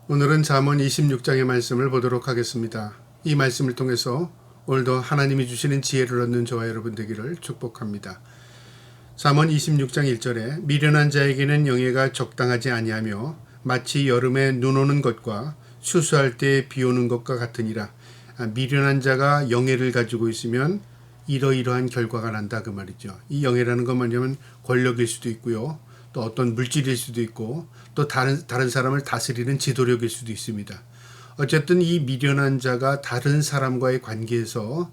오늘은 잠언 26장의 말씀을 보도록 하겠습니다. 이 말씀을 통해서 오늘도 하나님이 주시는 지혜를 얻는 저와 여러분 되기를 축복합니다. 잠언 26장 1절에 미련한 자에게는 영예가 적당하지 아니하며 마치 여름에 눈 오는 것과 추수할 때 비 오는 것과 같으니라. 미련한 자가 영예를 가지고 있으면 이러이러한 결과가 난다 그 말이죠. 이 영예라는 건 뭐냐면 권력일 수도 있고요. 또 어떤 물질일 수도 있고 또 다른 사람을 다스리는 지도력일 수도 있습니다. 어쨌든 이 미련한 자가 다른 사람과의 관계에서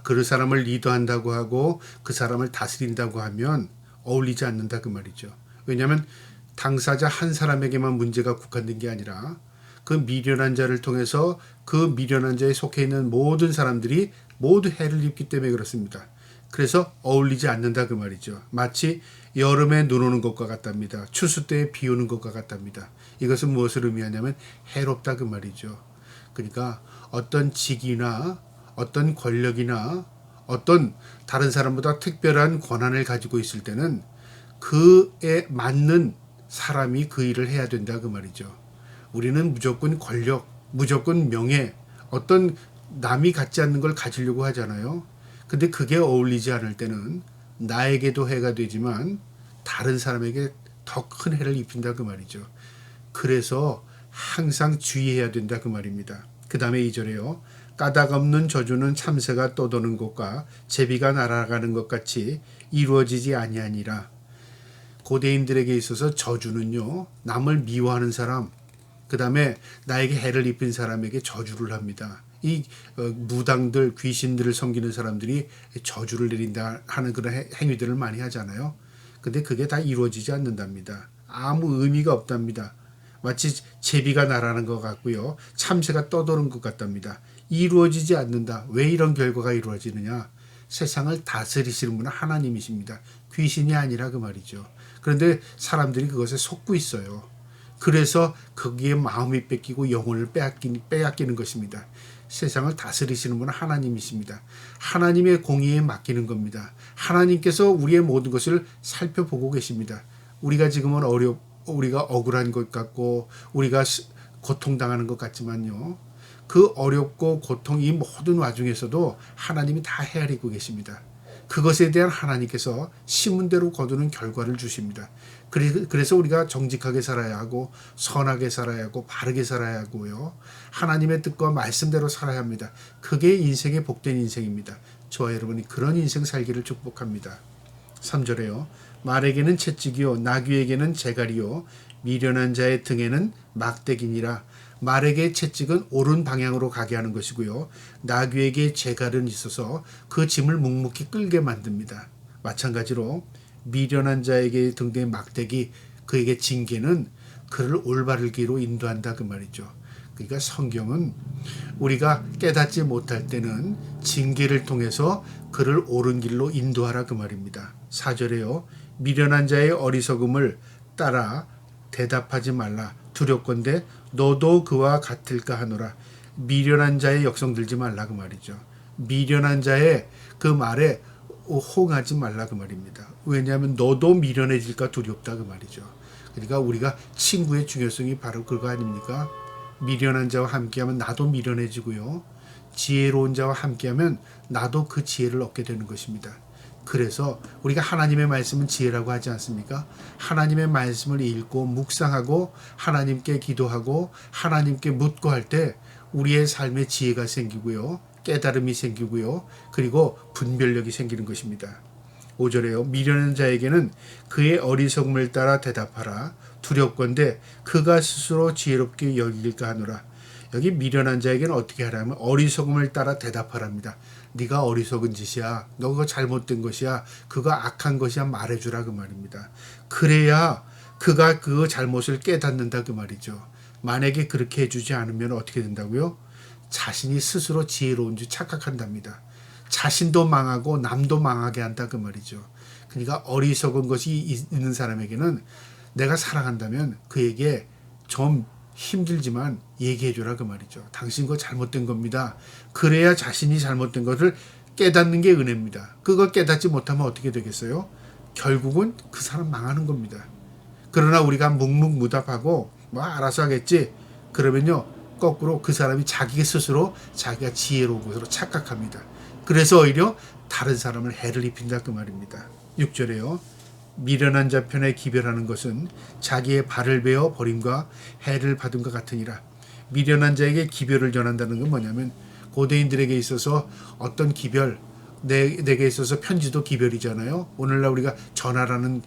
그 사람을 리더한다고 하고 그 사람을 다스린다고 하면 어울리지 않는다 그 말이죠. 왜냐하면 당사자 한 사람에게만 문제가 국한된 게 아니라 그 미련한 자를 통해서 그 미련한 자에 속해 있는 모든 사람들이 모두 해를 입기 때문에 그렇습니다. 그래서 어울리지 않는다 그 말이죠. 마치 여름에 눈 오는 것과 같답니다. 추수 때에 비 오는 것과 같답니다. 이것은 무엇을 의미하냐면 해롭다 그 말이죠. 그러니까 어떤 직이나 어떤 권력이나 어떤 다른 사람보다 특별한 권한을 가지고 있을 때는 그에 맞는 사람이 그 일을 해야 된다 그 말이죠. 우리는 무조건 권력, 무조건 명예, 어떤 남이 갖지 않는 걸 가지려고 하잖아요. 근데 그게 어울리지 않을 때는 나에게도 해가 되지만 다른 사람에게 더 큰 해를 입힌다 그 말이죠. 그래서 항상 주의해야 된다 그 말입니다. 그 다음에 2절에요. 까닭 없는 저주는 참새가 떠도는 것과 제비가 날아가는 것 같이 이루어지지 아니하니라. 고대인들에게 있어서 저주는요, 남을 미워하는 사람, 그 다음에 나에게 해를 입힌 사람에게 저주를 합니다. 이 무당들, 귀신들을 섬기는 사람들이 저주를 내린다 하는 그런 행위들을 많이 하잖아요. 근데 그게 다 이루어지지 않는답니다. 아무 의미가 없답니다. 마치 제비가 날아가는 것 같고요. 참새가 떠도는 것 같답니다. 이루어지지 않는다. 왜 이런 결과가 이루어지느냐? 세상을 다스리시는 분은 하나님이십니다. 귀신이 아니라 그 말이죠. 그런데 사람들이 그것에 속고 있어요. 그래서 거기에 마음이 뺏기고 영혼을 빼앗기는 것입니다. 세상을 다스리시는 분은 하나님이십니다. 하나님의 공의에 맡기는 겁니다. 하나님께서 우리의 모든 것을 살펴보고 계십니다. 우리가 지금은 우리가 억울한 것 같고 우리가 고통당하는 것 같지만요. 그 어렵고 고통 이 모든 와중에서도 하나님이 다 헤아리고 계십니다. 그것에 대한 하나님께서 심은 대로 거두는 결과를 주십니다. 그래서 우리가 정직하게 살아야 하고 선하게 살아야 하고 바르게 살아야 하고요. 하나님의 뜻과 말씀대로 살아야 합니다. 그게 인생의 복된 인생입니다. 저와 여러분이 그런 인생 살기를 축복합니다. 3절에요. 말에게는 채찍이요 나귀에게는 재갈이요 미련한 자의 등에는 막대기니라. 말에게 채찍은 옳은 방향으로 가게 하는 것이고요. 나귀에게 재갈은 있어서 그 짐을 묵묵히 끌게 만듭니다. 마찬가지로 미련한 자에게 등대의 막대기, 그에게 징계는 그를 올바른 길로 인도한다 그 말이죠. 그러니까 성경은 우리가 깨닫지 못할 때는 징계를 통해서 그를 옳은 길로 인도하라 그 말입니다. 4절에요. 미련한 자의 어리석음을 따라 대답하지 말라. 두렵건대 너도 그와 같을까 하노라. 미련한 자의 역성 들지 말라 그 말이죠. 미련한 자의 그 말에 호응하지 말라 그 말입니다. 왜냐하면 너도 미련해질까 두렵다 그 말이죠. 그러니까 우리가 친구의 중요성이 바로 그거 아닙니까? 미련한 자와 함께하면 나도 미련해지고요. 지혜로운 자와 함께하면 나도 그 지혜를 얻게 되는 것입니다. 그래서 우리가 하나님의 말씀은 지혜라고 하지 않습니까? 하나님의 말씀을 읽고 묵상하고 하나님께 기도하고 하나님께 묻고 할 때 우리의 삶에 지혜가 생기고요. 깨달음이 생기고요. 그리고 분별력이 생기는 것입니다. 5절에요. 미련한 자에게는 그의 어리석음을 따라 대답하라. 두렵건대 그가 스스로 지혜롭게 여길까 하노라. 여기 미련한 자에게는 어떻게 하라면 어리석음을 따라 대답하랍니다. 네가 어리석은 짓이야. 너 그거 잘못된 것이야. 그거 악한 것이야. 말해주라 그 말입니다. 그래야 그가 그 잘못을 깨닫는다 그 말이죠. 만약에 그렇게 해주지 않으면 어떻게 된다고요? 자신이 스스로 지혜로운 줄 착각한답니다. 자신도 망하고 남도 망하게 한다 그 말이죠. 그러니까 어리석은 것이 있는 사람에게는 내가 사랑한다면 그에게 좀 힘들지만 얘기해줘라 그 말이죠. 당신 거 잘못된 겁니다. 그래야 자신이 잘못된 것을 깨닫는 게 은혜입니다. 그걸 깨닫지 못하면 어떻게 되겠어요? 결국은 그 사람 망하는 겁니다. 그러나 우리가 묵묵무답하고 뭐 알아서 하겠지, 그러면요 거꾸로 그 사람이 자기 스스로 자기가 지혜로운 것으로 착각합니다. 그래서 오히려 다른 사람을 해를 입힌다 그 말입니다. 6절에요. 미련한 자 편에 기별하는 것은 자기의 발을 베어 버림과 해를 받음과 같으니라. 미련한 자에게 기별을 전한다는 건 뭐냐면 고대인들에게 있어서 어떤 기별, 내게 있어서 편지도 기별이잖아요. 오늘날 우리가 전화라는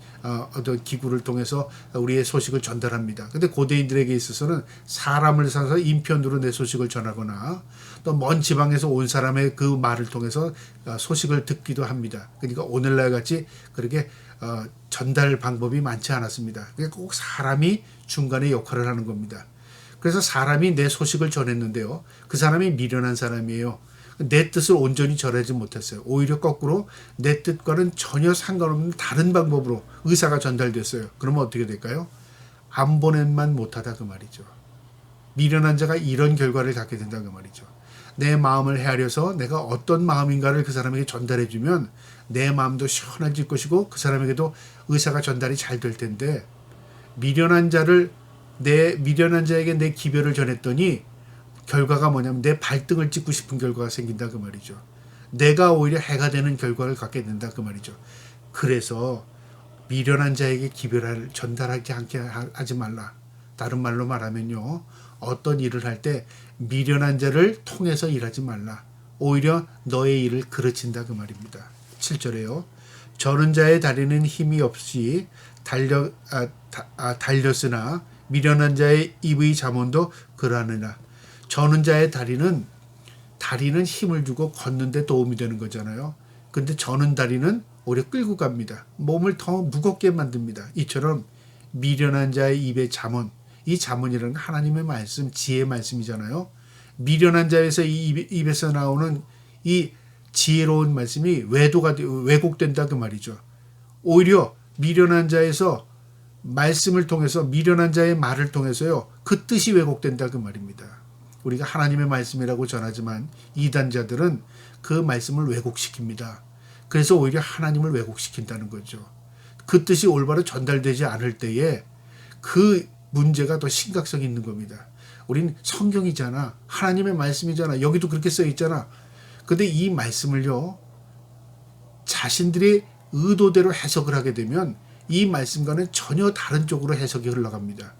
어떤 기구를 통해서 우리의 소식을 전달합니다. 근데 고대인들에게 있어서는 사람을 사서 인편으로 내 소식을 전하거나 또 먼 지방에서 온 사람의 그 말을 통해서 소식을 듣기도 합니다. 그러니까 오늘날 같이 그렇게 전달 방법이 많지 않았습니다. 그러니까 꼭 사람이 중간에 역할을 하는 겁니다. 그래서 사람이 내 소식을 전했는데요. 그 사람이 미련한 사람이에요. 내 뜻을 온전히 전하지 못했어요. 오히려 거꾸로 내 뜻과는 전혀 상관없는 다른 방법으로 의사가 전달됐어요. 그러면 어떻게 될까요? 안 보낸만 못하다 그 말이죠. 미련한 자가 이런 결과를 갖게 된다 그 말이죠. 내 마음을 헤아려서 내가 어떤 마음인가를 그 사람에게 전달해 주면 내 마음도 시원해질 것이고 그 사람에게도 의사가 전달이 잘 될 텐데 미련한 자에게 내 기별을 전했더니 결과가 뭐냐면 내 발등을 찍고 싶은 결과가 생긴다 그 말이죠. 내가 오히려 해가 되는 결과를 갖게 된다 그 말이죠. 그래서 미련한 자에게 기별을 전달하지 않게 하지 말라. 다른 말로 말하면요. 어떤 일을 할 때 미련한 자를 통해서 일하지 말라. 오히려 너의 일을 그르친다 그 말입니다. 7절에요. 저는 자의 다리는 힘이 없이 달렸으나 미련한 자의 입의 잠언도 그러하느라. 저는 자의 다리는 힘을 주고 걷는데 도움이 되는 거잖아요. 근데 저는 다리는 오히려 끌고 갑니다. 몸을 더 무겁게 만듭니다. 이처럼 미련한 자의 입의 잠언, 이 잠언이라는 건 하나님의 말씀, 지혜의 말씀이잖아요. 미련한 자에서 입에서 나오는 이 지혜로운 말씀이 왜곡된다 그 말이죠. 오히려 미련한 자에서 말씀을 통해서 미련한 자의 말을 통해서요. 그 뜻이 왜곡된다 그 말입니다. 우리가 하나님의 말씀이라고 전하지만 이단자들은 그 말씀을 왜곡시킵니다. 그래서 오히려 하나님을 왜곡시킨다는 거죠. 그 뜻이 올바로 전달되지 않을 때에 그 문제가 더 심각성이 있는 겁니다. 우린 성경이잖아. 하나님의 말씀이잖아. 여기도 그렇게 써 있잖아. 근데 이 말씀을요. 자신들의 의도대로 해석을 하게 되면 이 말씀과는 전혀 다른 쪽으로 해석이 흘러갑니다.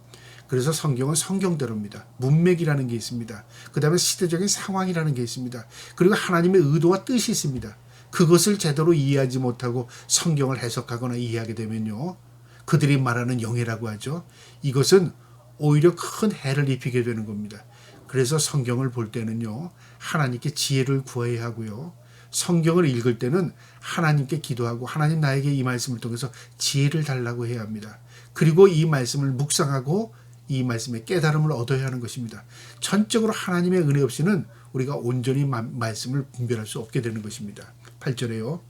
그래서 성경은 성경대로입니다. 문맥이라는 게 있습니다. 그 다음에 시대적인 상황이라는 게 있습니다. 그리고 하나님의 의도와 뜻이 있습니다. 그것을 제대로 이해하지 못하고 성경을 해석하거나 이해하게 되면요. 그들이 말하는 영예라고 하죠. 이것은 오히려 큰 해를 입히게 되는 겁니다. 그래서 성경을 볼 때는요. 하나님께 지혜를 구해야 하고요. 성경을 읽을 때는 하나님께 기도하고 하나님 나에게 이 말씀을 통해서 지혜를 달라고 해야 합니다. 그리고 이 말씀을 묵상하고 이 말씀의 깨달음을 얻어야 하는 것입니다. 전적으로 하나님의 은혜 없이는 우리가 온전히 말씀을 분별할 수 없게 되는 것입니다. 8절에요.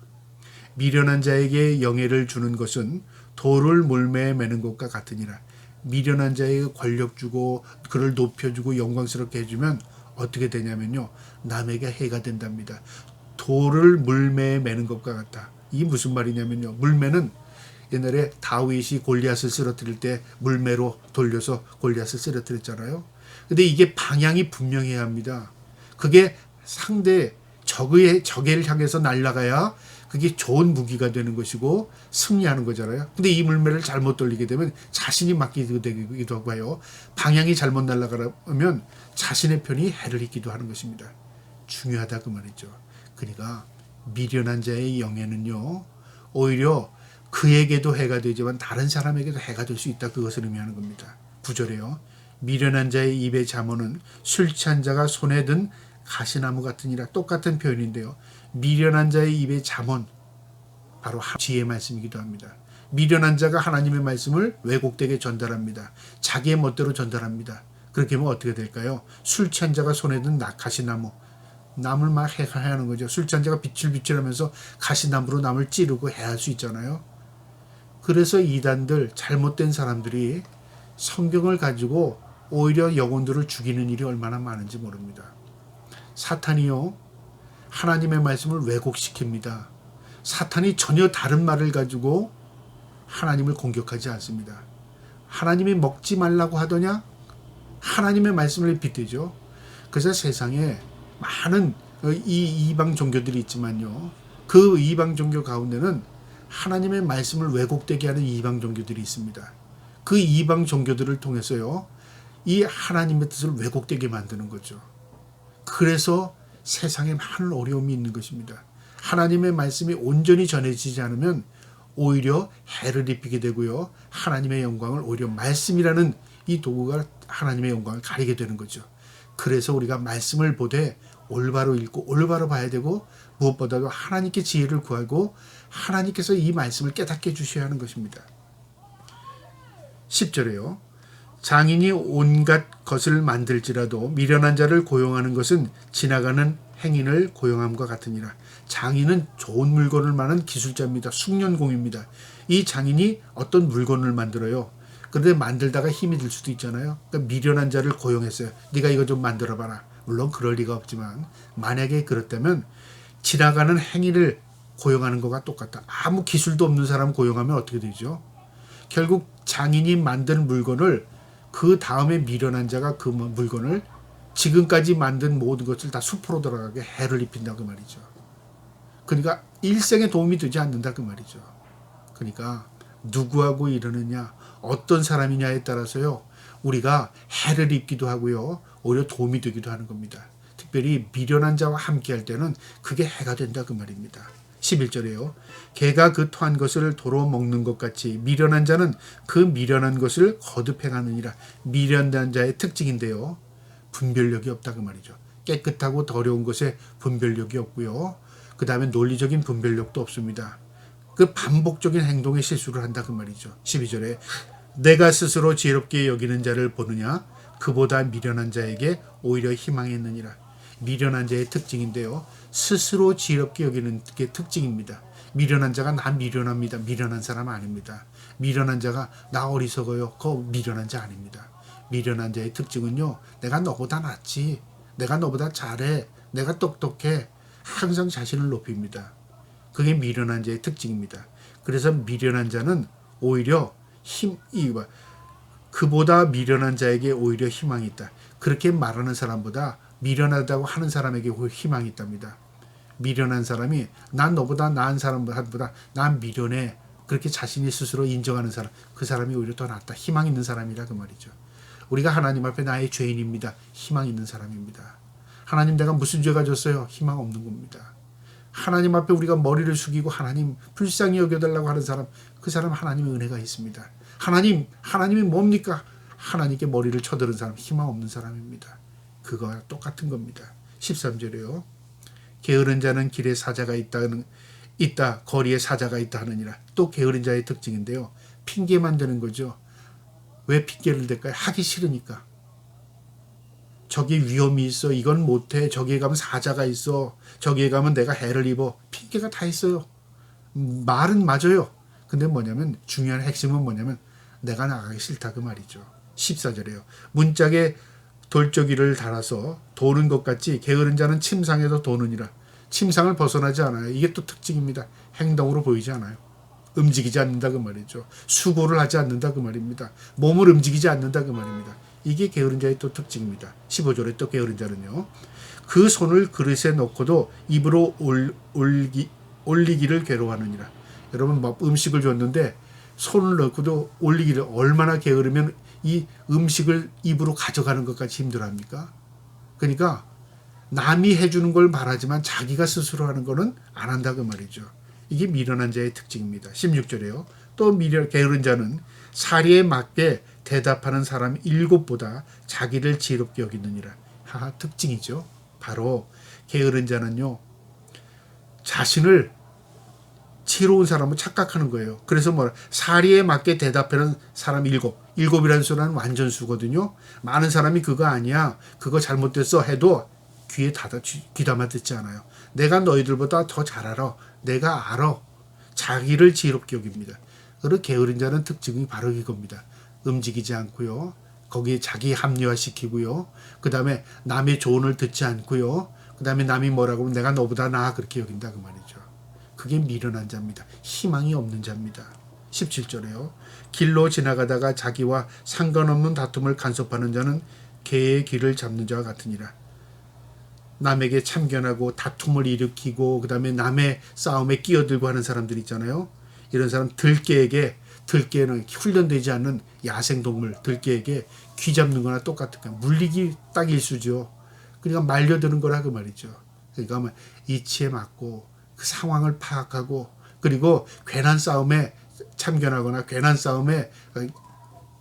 미련한 자에게 영예를 주는 것은 돌을 물매에 매는 것과 같으니라. 미련한 자에게 권력 주고 그를 높여주고 영광스럽게 해주면 어떻게 되냐면요. 남에게 해가 된답니다. 돌을 물매에 매는 것과 같다. 이게 무슨 말이냐면요. 물매는 옛날에 다윗이 골리앗을 쓰러뜨릴 때 물매로 돌려서 골리앗을 쓰러뜨렸잖아요. 근데 이게 방향이 분명해야 합니다. 그게 상대 적을 향해서 날아가야 그게 좋은 무기가 되는 것이고 승리하는 거잖아요. 근데 이 물매를 잘못 돌리게 되면 자신이 맞게 되기도 하고요. 방향이 잘못 날아가면 자신의 편이 해를 입기도 하는 것입니다. 중요하다 그 말이죠. 그러니까 미련한 자의 영예는요. 오히려 그에게도 해가 되지만 다른 사람에게도 해가 될 수 있다. 그것을 의미하는 겁니다. 9절에요. 미련한 자의 입의 잠언은 술 취한 자가 손에 든 가시나무 같으니라. 똑같은 표현인데요. 미련한 자의 입의 잠언, 바로 지혜의 말씀이기도 합니다. 미련한 자가 하나님의 말씀을 왜곡되게 전달합니다. 자기의 멋대로 전달합니다. 그렇게 하면 어떻게 될까요? 술 취한 자가 손에 든 가시나무, 남을 막 해하는 거죠. 술 취한 자가 비칠비칠하면서 가시나무로 남을 찌르고 해할 수 있잖아요. 그래서 이단들, 잘못된 사람들이 성경을 가지고 오히려 영혼들을 죽이는 일이 얼마나 많은지 모릅니다. 사탄이요, 하나님의 말씀을 왜곡시킵니다. 사탄이 전혀 다른 말을 가지고 하나님을 공격하지 않습니다. 하나님이 먹지 말라고 하더냐? 하나님의 말씀을 빗대죠. 그래서 세상에 많은 이 이방 종교들이 있지만요. 그 이방 종교 가운데는 하나님의 말씀을 왜곡되게 하는 이방 종교들이 있습니다. 그 이방 종교들을 통해서요. 이 하나님의 뜻을 왜곡되게 만드는 거죠. 그래서 세상에 많은 어려움이 있는 것입니다. 하나님의 말씀이 온전히 전해지지 않으면 오히려 해를 입히게 되고요. 하나님의 영광을 오히려 말씀이라는 이 도구가 하나님의 영광을 가리게 되는 거죠. 그래서 우리가 말씀을 보되 올바로 읽고 올바로 봐야 되고 무엇보다도 하나님께 지혜를 구하고 하나님께서 이 말씀을 깨닫게 해주셔야 하는 것입니다. 10절에요. 장인이 온갖 것을 만들지라도 미련한 자를 고용하는 것은 지나가는 행인을 고용함과 같으니라. 장인은 좋은 물건을 만든 기술자입니다. 숙련공입니다. 이 장인이 어떤 물건을 만들어요. 그런데 만들다가 힘이 들 수도 있잖아요. 그러니까 미련한 자를 고용했어요. 네가 이거 좀 만들어봐라. 물론 그럴 리가 없지만 만약에 그렇다면 지나가는 행인을 고용하는 것과 똑같다. 아무 기술도 없는 사람 고용하면 어떻게 되죠? 결국 장인이 만든 물건을 그 다음에 미련한 자가 그 물건을 지금까지 만든 모든 것을 다 수포로 들어가게 해를 입힌다 그 말이죠. 그러니까 일생에 도움이 되지 않는다 그 말이죠. 그러니까 누구하고 이러느냐 어떤 사람이냐에 따라서요. 우리가 해를 입기도 하고요. 오히려 도움이 되기도 하는 겁니다. 특별히 미련한 자와 함께 할 때는 그게 해가 된다 그 말입니다. 11절에요. 개가 그 토한 것을 도로 먹는 것 같이 미련한 자는 그 미련한 것을 거듭 행하느니라. 미련한 자의 특징인데요. 분별력이 없다 그 말이죠. 깨끗하고 더러운 것에 분별력이 없고요. 그 다음에 논리적인 분별력도 없습니다. 그 반복적인 행동에 실수를 한다 그 말이죠. 12절에 내가 스스로 지혜롭게 여기는 자를 보느냐 그보다 미련한 자에게 오히려 희망이 있느니라. 미련한 자의 특징인데요. 스스로 지혜롭게 여기는 게 특징입니다. 미련한 자가 나 미련합니다. 미련한 사람 아닙니다. 미련한 자가 나 어리석어요. 그거 미련한 자 아닙니다. 미련한 자의 특징은요. 내가 너보다 낫지. 내가 너보다 잘해. 내가 똑똑해. 항상 자신을 높입니다. 그게 미련한 자의 특징입니다. 그래서 미련한 자는 오히려 그보다 미련한 자에게 오히려 희망이 있다. 그렇게 말하는 사람보다 미련하다고 하는 사람에게 희망이 있답니다. 미련한 사람이 난 너보다 나은 사람보다 난 미련해. 그렇게 자신이 스스로 인정하는 사람, 그 사람이 오히려 더 낫다. 희망 있는 사람이라 그 말이죠. 우리가 하나님 앞에 나의 죄인입니다. 희망 있는 사람입니다. 하나님 내가 무슨 죄가 졌어요? 희망 없는 겁니다. 하나님 앞에 우리가 머리를 숙이고 하나님 불쌍히 여겨달라고 하는 사람, 그 사람 하나님의 은혜가 있습니다. 하나님이 뭡니까? 하나님께 머리를 쳐드는 사람, 희망 없는 사람입니다. 그거와 똑같은 겁니다. 13절에요. 게으른 자는 길에 사자가 있다 거리에 사자가 있다 하느니라. 또 게으른 자의 특징인데요. 핑계 만드는 거죠. 왜 핑계를 댈까요? 하기 싫으니까. 저기 위험이 있어. 이건 못해. 저기에 가면 사자가 있어. 저기에 가면 내가 해를 입어. 핑계가 다 있어요. 말은 맞아요. 근데 뭐냐면 중요한 핵심은 뭐냐면 내가 나가기 싫다 그 말이죠. 14절에요. 문짝에 돌저기를 달아서 도는 것 같이 게으른 자는 침상에도 도느니라. 침상을 벗어나지 않아요. 이게 또 특징입니다. 행동으로 보이지 않아요. 움직이지 않는다 그 말이죠. 수고를 하지 않는다 그 말입니다. 몸을 움직이지 않는다 그 말입니다. 이게 게으른 자의 또 특징입니다. 15절에 또 게으른 자는요. 그 손을 그릇에 넣고도 입으로 올리기를 괴로워하느니라. 여러분 뭐 음식을 줬는데 손을 넣고도 올리기를 얼마나 게으르면 이 음식을 입으로 가져가는 것까지 힘들어합니까? 그러니까 남이 해주는 걸 말하지만 자기가 스스로 하는 거는 안 한다 그 말이죠. 이게 미련한 자의 특징입니다. 16절에요. 또 게으른 자는 사리에 맞게 대답하는 사람 7보다 자기를 지혜롭게 여기느니라. 특징이죠. 바로 게으른 자는요. 자신을 지혜로운 사람을 착각하는 거예요. 그래서 사리에 맞게 대답하는 사람 7이라는 수는 완전 수거든요. 많은 사람이 그거 아니야. 그거 잘못됐어 해도 귀담아 듣지 않아요. 내가 너희들보다 더 잘 알아. 내가 알아. 자기를 지혜롭게 여깁니다. 그리고 게으른 자는 특징이 바로 이겁니다. 움직이지 않고요. 거기에 자기 합리화시키고요. 그 다음에 남의 조언을 듣지 않고요. 그 다음에 남이 뭐라고 하면 내가 너보다 나아 그렇게 여긴다 그 말이죠. 그게 미련한 자입니다. 희망이 없는 자입니다. 17절에요. 길로 지나가다가 자기와 상관없는 다툼을 간섭하는 자는 개의 귀를 잡는 자와 같으니라. 남에게 참견하고 다툼을 일으키고 그 다음에 남의 싸움에 끼어들고 하는 사람들 있잖아요. 이런 사람 들개는 훈련되지 않는 야생동물 들개에게 귀 잡는 거나 똑같은 거야. 물리기 딱 일수죠. 그러니까 말려드는 거라 그 말이죠. 그러니까 이치에 맞고 그 상황을 파악하고 그리고 괜한 싸움에 참견하거나 괜한 싸움에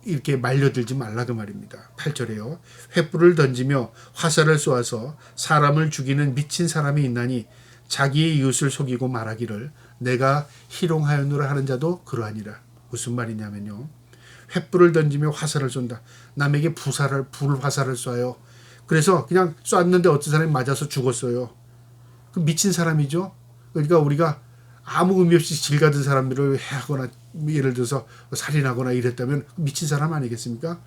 이렇게 말려들지 말라 그 말입니다. 8절에요. 횃불을 던지며 화살을 쏘아서 사람을 죽이는 미친 사람이 있나니 자기의 이웃을 속이고 말하기를 내가 희롱하였노라 하는 자도 그러하니라. 무슨 말이냐면요. 횃불을 던지며 화살을 쏜다. 남에게 불화살을 쏴요. 그래서 그냥 쐈는데 어떤 사람이 맞아서 죽었어요. 그 미친 사람이죠. 그러니까 우리가 아무 의미 없이 질 같은 사람들을 해하거나 예를 들어서 살인하거나 이랬다면 미친 사람 아니겠습니까?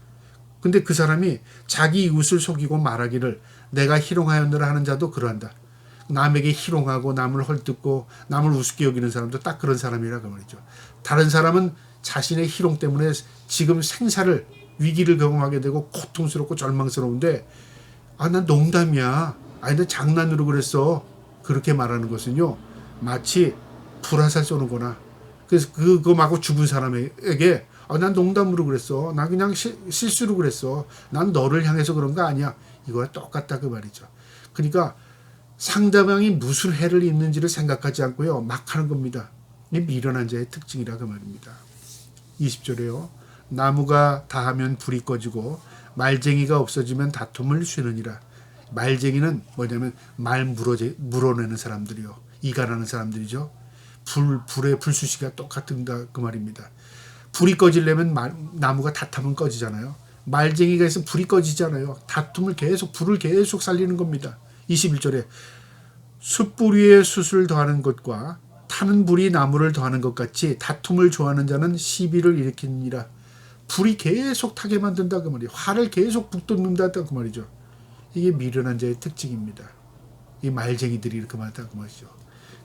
근데 그 사람이 자기 이웃을 속이고 말하기를 내가 희롱하였노라 하는 자도 그러한다. 남에게 희롱하고 남을 헐뜯고 남을 우습게 여기는 사람도 딱 그런 사람이라 그 말이죠. 다른 사람은 자신의 희롱 때문에 지금 생사를 위기를 경험하게 되고 고통스럽고 절망스러운데 난 농담이야. 난 장난으로 그랬어. 그렇게 말하는 것은요. 마치 불화살 쏘는 거나 그래서 그거 마고 죽은 사람에게 난 농담으로 그랬어. 나 그냥 실수로 그랬어. 난 너를 향해서 그런 거 아니야. 이거와 똑같다 그 말이죠. 그러니까 상대방이 무슨 해를 입는지를 생각하지 않고요. 막 하는 겁니다. 이 미련한 자의 특징이라 그 말입니다. 20절에요. 나무가 다하면 불이 꺼지고 말쟁이가 없어지면 다툼을 쉬느니라. 말쟁이는 뭐냐면 말 물어내는 사람들이요. 이간하는 사람들이죠. 불의 불수시가 똑같은다 그 말입니다. 불이 꺼지려면 나무가 다 타면 꺼지잖아요. 말쟁이가 있으면 불이 꺼지잖아요. 다툼을 계속 불을 계속 살리는 겁니다. 21절에 숯불 위에 숯을 더하는 것과 타는 불이 나무를 더하는 것 같이 다툼을 좋아하는 자는 시비를 일으키니라. 불이 계속 타게 만든다 그 말이에요. 화를 계속 북돋는다 그 말이죠. 이게 미련한 자의 특징입니다. 이 말쟁이들이 이렇게 많다 그 말이죠.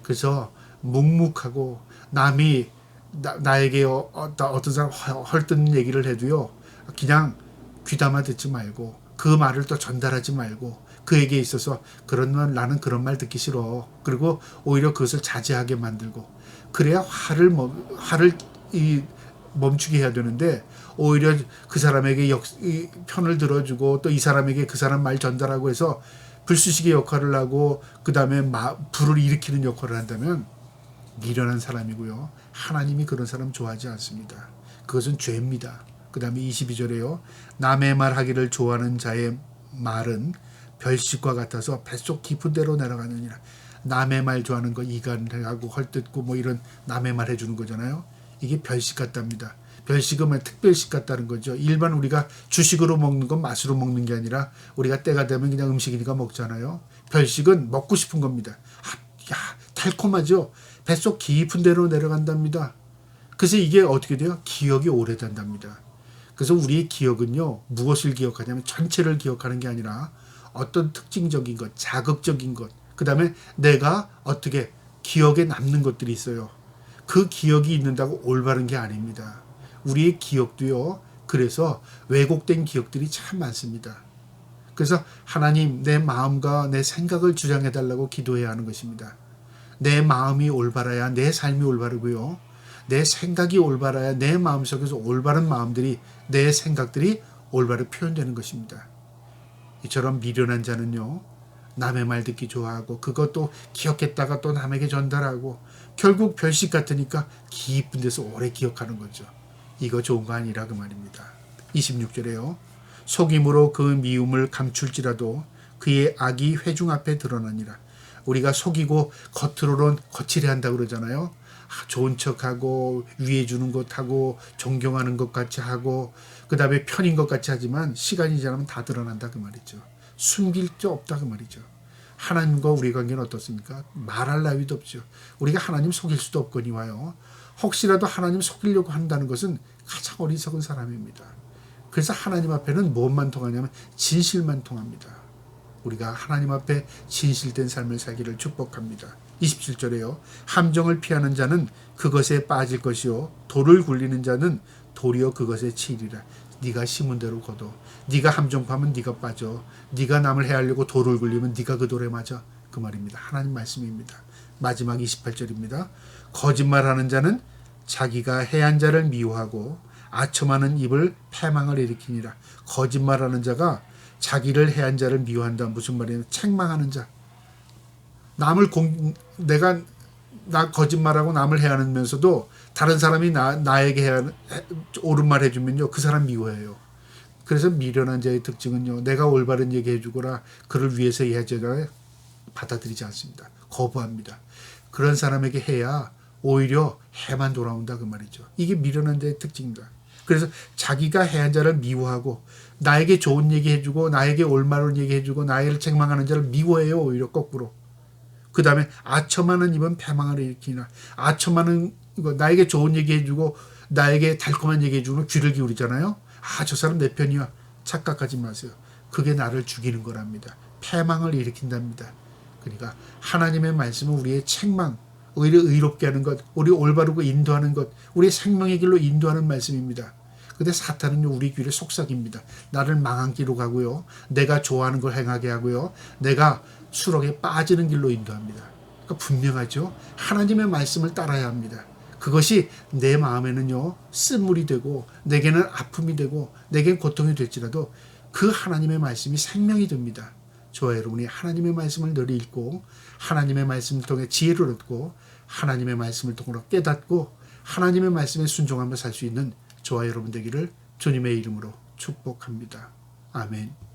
그래서 묵묵하고 남이 나에게 어떤 사람 헐뜯는 얘기를 해도요. 그냥 귀담아 듣지 말고 그 말을 또 전달하지 말고 그에게 있어서 그러면 나는 그런 말 듣기 싫어. 그리고 오히려 그것을 자제하게 만들고 그래야 화를 멈추게 해야 되는데 오히려 그 사람에게 편을 들어주고 또 이 사람에게 그 사람 말 전달하고 해서 불쑤시개 역할을 하고 그 다음에 불을 일으키는 역할을 한다면 미련한 사람이고요. 하나님이 그런 사람 좋아하지 않습니다. 그것은 죄입니다. 그 다음에 22절에요. 남의 말 하기를 좋아하는 자의 말은 별식과 같아서 뱃속 깊은 데로 내려가느니라. 남의 말 좋아하는 거 이간하고 헐뜯고 이런 남의 말 해주는 거잖아요. 이게 별식 같답니다. 별식은 특별식 같다는 거죠. 일반 우리가 주식으로 먹는 건 맛으로 먹는 게 아니라 우리가 때가 되면 그냥 음식이니까 먹잖아요. 별식은 먹고 싶은 겁니다. 달콤하죠. 뱃속 깊은 데로 내려간답니다. 그래서 이게 어떻게 돼요? 기억이 오래된답니다. 그래서 우리의 기억은요. 무엇을 기억하냐면 전체를 기억하는 게 아니라 어떤 특징적인 것, 자극적인 것, 그 다음에 내가 어떻게 기억에 남는 것들이 있어요. 그 기억이 있는다고 올바른 게 아닙니다. 우리의 기억도요. 그래서 왜곡된 기억들이 참 많습니다. 그래서 하나님 내 마음과 내 생각을 주장해달라고 기도해야 하는 것입니다. 내 마음이 올바라야 내 삶이 올바르고요. 내 생각이 올바라야 내 마음속에서 올바른 마음들이 내 생각들이 올바르게 표현되는 것입니다. 이처럼 미련한 자는요. 남의 말 듣기 좋아하고 그것도 기억했다가 또 남에게 전달하고 결국 별식 같으니까 깊은 데서 오래 기억하는 거죠. 이거 좋은 거 아니라 그 말입니다. 26절에요. 속임으로 그 미움을 감출지라도 그의 악이 회중 앞에 드러나니라. 우리가 속이고 겉으로는 거칠게 한다고 그러잖아요. 좋은 척하고 위해 주는 것하고 존경하는 것 같이 하고 그 다음에 편인 것 같이 하지만 시간이 지나면 다 드러난다 그 말이죠. 숨길 게 없다 그 말이죠. 하나님과 우리 관계는 어떻습니까? 말할 나위도 없죠. 우리가 하나님 속일 수도 없거니와요. 혹시라도 하나님 속이려고 한다는 것은 가장 어리석은 사람입니다. 그래서 하나님 앞에는 무엇만 통하냐면 진실만 통합니다. 우리가 하나님 앞에 진실된 삶을 살기를 축복합니다. 27절에요. 함정을 피하는 자는 그것에 빠질 것이요 돌을 굴리는 자는 도리어 그것에 치이리라. 네가 심은 대로 거둬. 네가 함정파면 네가 빠져. 네가 남을 해하려고 돌을 굴리면 네가 그 돌에 맞아. 그 말입니다. 하나님 말씀입니다. 마지막 28절입니다. 거짓말하는 자는 자기가 해한 자를 미워하고 아첨하는 입을 패망을 일으키니라. 거짓말하는 자가 자기를 해한 자를 미워한다. 무슨 말이냐면 책망하는 자. 내가 거짓말하고 남을 해하면서도 다른 사람이 나에게 옳은 말 해주면요, 그 사람 미워해요. 그래서 미련한 자의 특징은요, 내가 올바른 얘기 해주거나 그를 위해서 해야지를 받아들이지 않습니다. 거부합니다. 그런 사람에게 해야 오히려 해만 돌아온다 그 말이죠. 이게 미련한 자의 특징입니다. 그래서 자기가 해한 자를 미워하고 나에게 좋은 얘기 해주고 나에게 올바른 얘기 해주고 나를 책망하는 자를 미워해요. 오히려 거꾸로. 그 다음에 아첨하는 입은 패망을 일으키나. 아첨하는 거, 나에게 좋은 얘기 해주고 나에게 달콤한 얘기 해주고 귀를 기울이잖아요. 아, 저 사람 내 편이야. 착각하지 마세요. 그게 나를 죽이는 거랍니다. 패망을 일으킨답니다. 그러니까 하나님의 말씀은 우리의 책망, 오히려 의롭게 하는 것, 우리 올바르고 인도하는 것, 우리의 생명의 길로 인도하는 말씀입니다. 근데 사탄은요, 우리 귀를 속삭입니다. 나를 망한 길로 가고요, 내가 좋아하는 걸 행하게 하고요, 내가 수렁에 빠지는 길로 인도합니다. 그러니까 분명하죠. 하나님의 말씀을 따라야 합니다. 그것이 내 마음에는요, 쓴물이 되고 내게는 아픔이 되고 내겐 고통이 될지라도 그 하나님의 말씀이 생명이 됩니다. 저와 여러분이 하나님의 말씀을 늘 읽고 하나님의 말씀을 통해 지혜를 얻고 하나님의 말씀을 통해 깨닫고 하나님의 말씀에 순종하며 살 수 있는 저와 여러분 되기를 주님의 이름으로 축복합니다. 아멘.